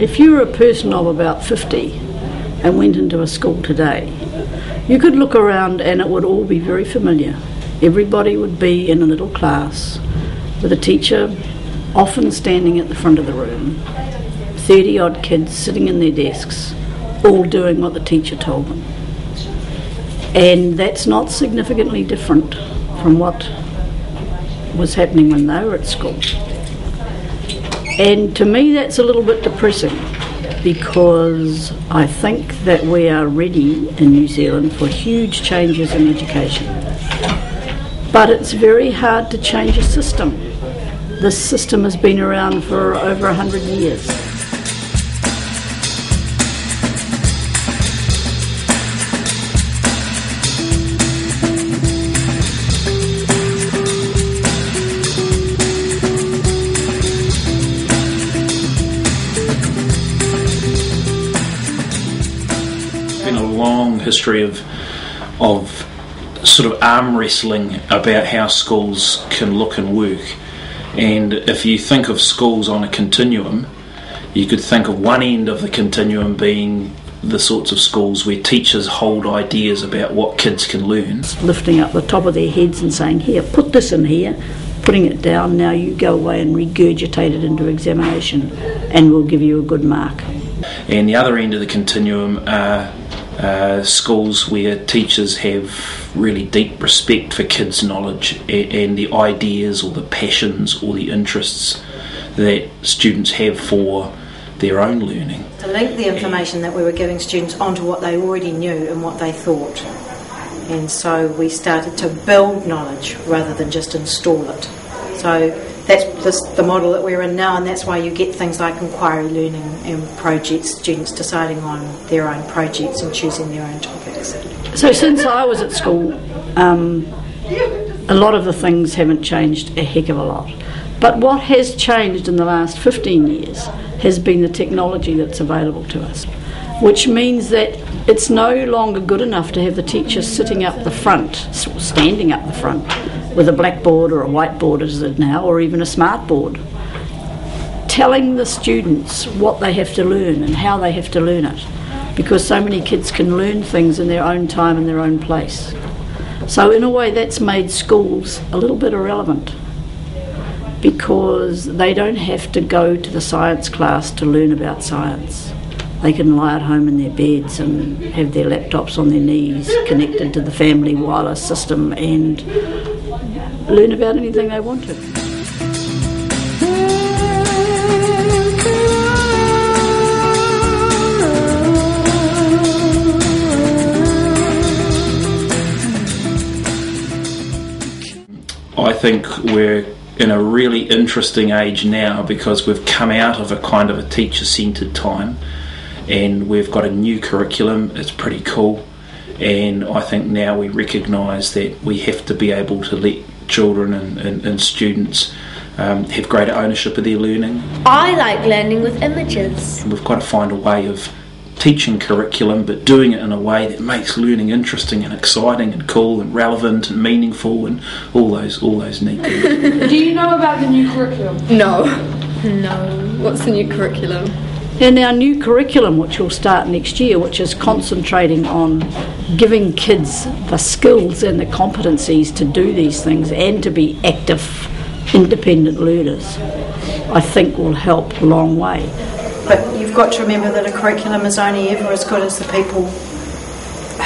if you were a person of about 50 and went into a school today, you could look around and it would all be very familiar. Everybody would be in a little class with a teacher often standing at the front of the room, 30 odd kids sitting in their desks, all doing what the teacher told them. And that's not significantly different from what was happening when they were at school. And to me that's a little bit depressing, because I think that we are ready in New Zealand for huge changes in education. But it's very hard to change a system. This system has been around for over 100 years. Been a long history of sort of arm wrestling about how schools can look and work. And if you think of schools on a continuum, you could think of one end of the continuum being the sorts of schools where teachers hold ideas about what kids can learn. Lifting up the top of their heads and saying, here, put this in here, putting it down, now you go away and regurgitate it into examination and we'll give you a good mark. And the other end of the continuum are schools where teachers have really deep respect for kids' knowledge and the ideas or the passions or the interests that students have for their own learning. To link the information that we were giving students onto what they already knew and what they thought. And so we started to build knowledge rather than just install it. So that's the model that we're in now, and that's why you get things like inquiry learning and projects, students deciding on their own projects and choosing their own topics. So since I was at school, a lot of the things haven't changed a heck of a lot. But what has changed in the last 15 years has been the technology that's available to us, which means that it's no longer good enough to have the teachers sitting up the front, standing up the front, with a blackboard or a whiteboard as it is now, or even a smart board, telling the students what they have to learn and how they have to learn it, because so many kids can learn things in their own time and their own place. So in a way that's made schools a little bit irrelevant, because they don't have to go to the science class to learn about science. They can lie at home in their beds and have their laptops on their knees connected to the family wireless system and learn about anything they want to. I think we're in a really interesting age now, because we've come out of a kind of a teacher-centred time and we've got a new curriculum. It's pretty cool, and I think now we recognise that we have to be able to let children and students have greater ownership of their learning. I like learning with images. We've got to find a way of teaching curriculum, but doing it in a way that makes learning interesting and exciting and cool and relevant and meaningful and all those neat things. Do you know about the new curriculum? No. What's the new curriculum? And our new curriculum, which will start next year, which is concentrating on giving kids the skills and the competencies to do these things and to be active, independent learners, I think will help a long way. But you've got to remember that a curriculum is only ever as good as the people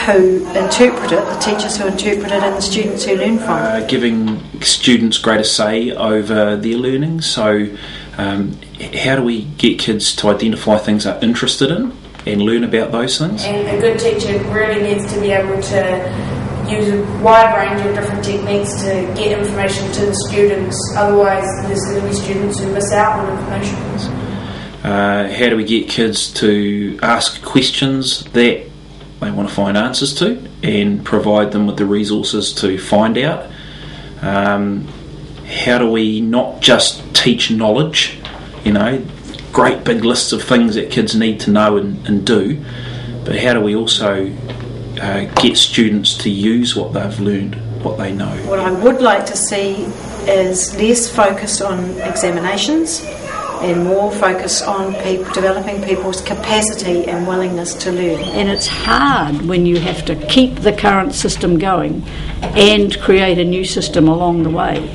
who interpret it, the teachers who interpret it and the students who learn from it. Giving students greater say over their learning. So how do we get kids to identify things they're interested in and learn about those things? And a good teacher really needs to be able to use a wide range of different techniques to get information to the students. Otherwise there's going to be students who miss out on information. How do we get kids to ask questions that they want to find answers to and provide them with the resources to find out? How do we not just teach knowledge, great big lists of things that kids need to know and do, but how do we also get students to use what they've learned, what they know? What I would like to see is less focused on examinations and more focus on developing people's capacity and willingness to learn. And it's hard when you have to keep the current system going and create a new system along the way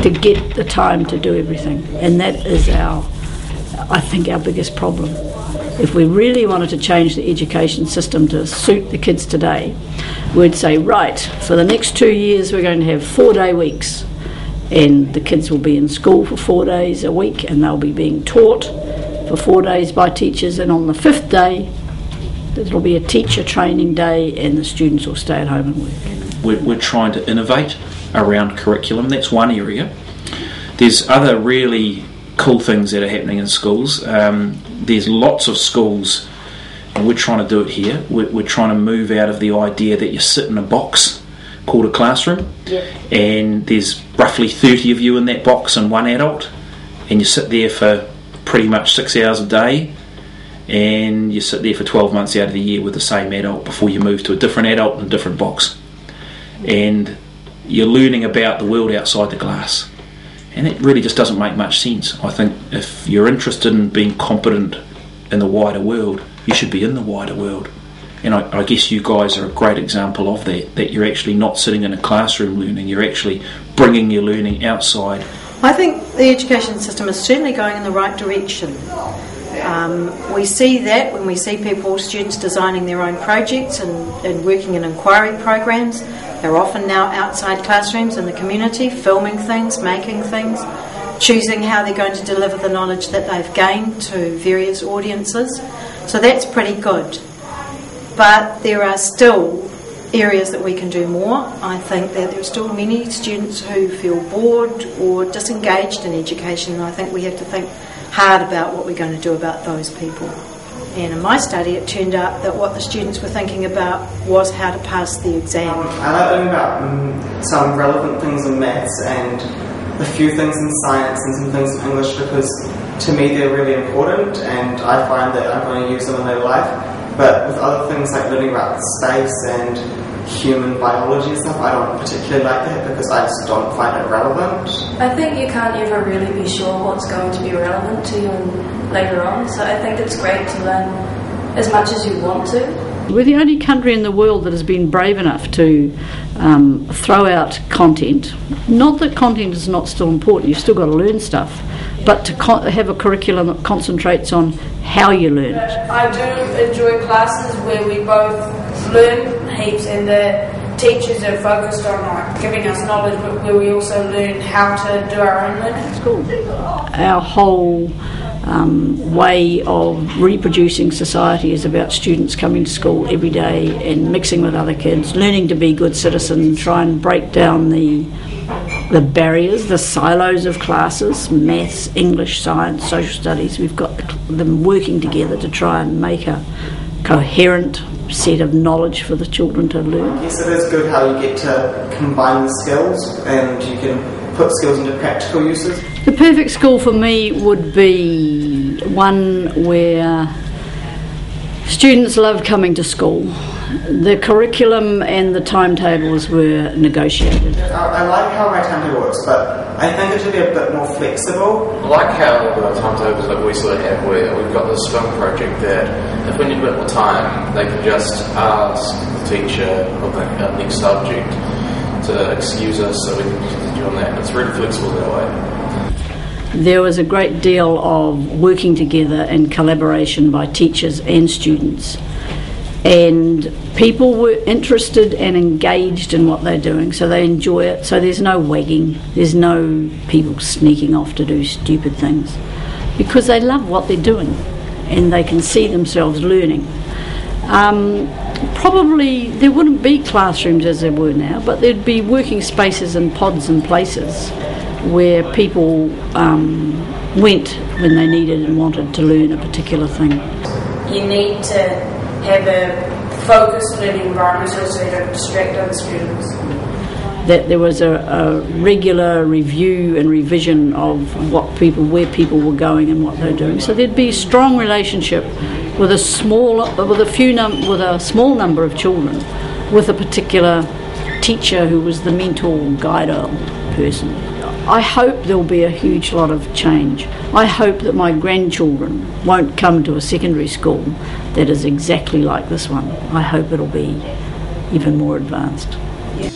to get the time to do everything. And that is I think our biggest problem. If we really wanted to change the education system to suit the kids today, we'd say, right, for the next 2 years we're going to have 4-day weeks, and the kids will be in school for 4 days a week, and they'll be being taught for 4 days by teachers, and on the 5th day it'll be a teacher training day and the students will stay at home and work. We're trying to innovate around curriculum. That's one area. There's other really cool things that are happening in schools. There's lots of schools, and we're trying to do it here. We're trying to move out of the idea that you sit in a box called a classroom, and there's roughly 30 of you in that box and one adult, and you sit there for pretty much 6 hours a day, and you sit there for 12 months out of the year with the same adult before you move to a different adult in a different box, and you're learning about the world outside the glass. And it really just doesn't make much sense. I think if you're interested in being competent in the wider world, you should be in the wider world. And I guess you guys are a great example of that you're actually not sitting in a classroom learning, you're actually bringing your learning outside. I think the education system is certainly going in the right direction. We see that when we see students designing their own projects and working in inquiry programs. They're often now outside classrooms in the community, filming things, making things, choosing how they're going to deliver the knowledge that they've gained to various audiences. So that's pretty good. But there are still areas that we can do more. I think that there are still many students who feel bored or disengaged in education, and I think we have to think hard about what we're going to do about those people. And in my study it turned out that what the students were thinking about was how to pass the exam. I like learning about some relevant things in maths and a few things in science and some things in English, because to me they're really important and I find that I'm going to use them in my life. But with other things like learning about space and human biology and stuff, I don't particularly like that because I just don't find it relevant. I think you can't ever really be sure what's going to be relevant to you later on, so I think it's great to learn as much as you want to. We're the only country in the world that has been brave enough to throw out content. Not that content is not still important, you've still got to learn stuff, but to have a curriculum that concentrates on how you learn it. I do enjoy classes where we both learn heaps and the teachers are focused on giving us knowledge, but where we also learn how to do our own learning. It's cool. Our whole way of reproducing society is about students coming to school every day and mixing with other kids, learning to be good citizens, try and break down the barriers, the silos of classes, maths, English, science, social studies. We've got them working together to try and make a coherent set of knowledge for the children to learn. Yes, it is good how you get to combine the skills and you can put skills into practical uses. The perfect school for me would be one where students love coming to school. The curriculum and the timetables were negotiated. I like how my timetable works, but I think it should be a bit more flexible. I like how the timetables that we sort of have, where we've got this film project that if we need a bit more time, they can just ask the teacher or the next subject to excuse us so we can continue on that. It's really flexible that way. There was a great deal of working together and collaboration by teachers and students. And people were interested and engaged in what they're doing, so they enjoy it. So there's no wagging, there's no people sneaking off to do stupid things, because they love what they're doing and they can see themselves learning. Probably there wouldn't be classrooms as there were now, but there'd be working spaces and pods and places where people went when they needed and wanted to learn a particular thing. You need to have a focused learning environment so you don't distract other students. That there was a regular review and revision of where people were going and what they're doing. So there'd be a strong relationship with a small number of children, with a particular teacher who was the mentor guide person. I hope there'll be a huge lot of change. I hope that my grandchildren won't come to a secondary school that is exactly like this one. I hope it'll be even more advanced. Yeah.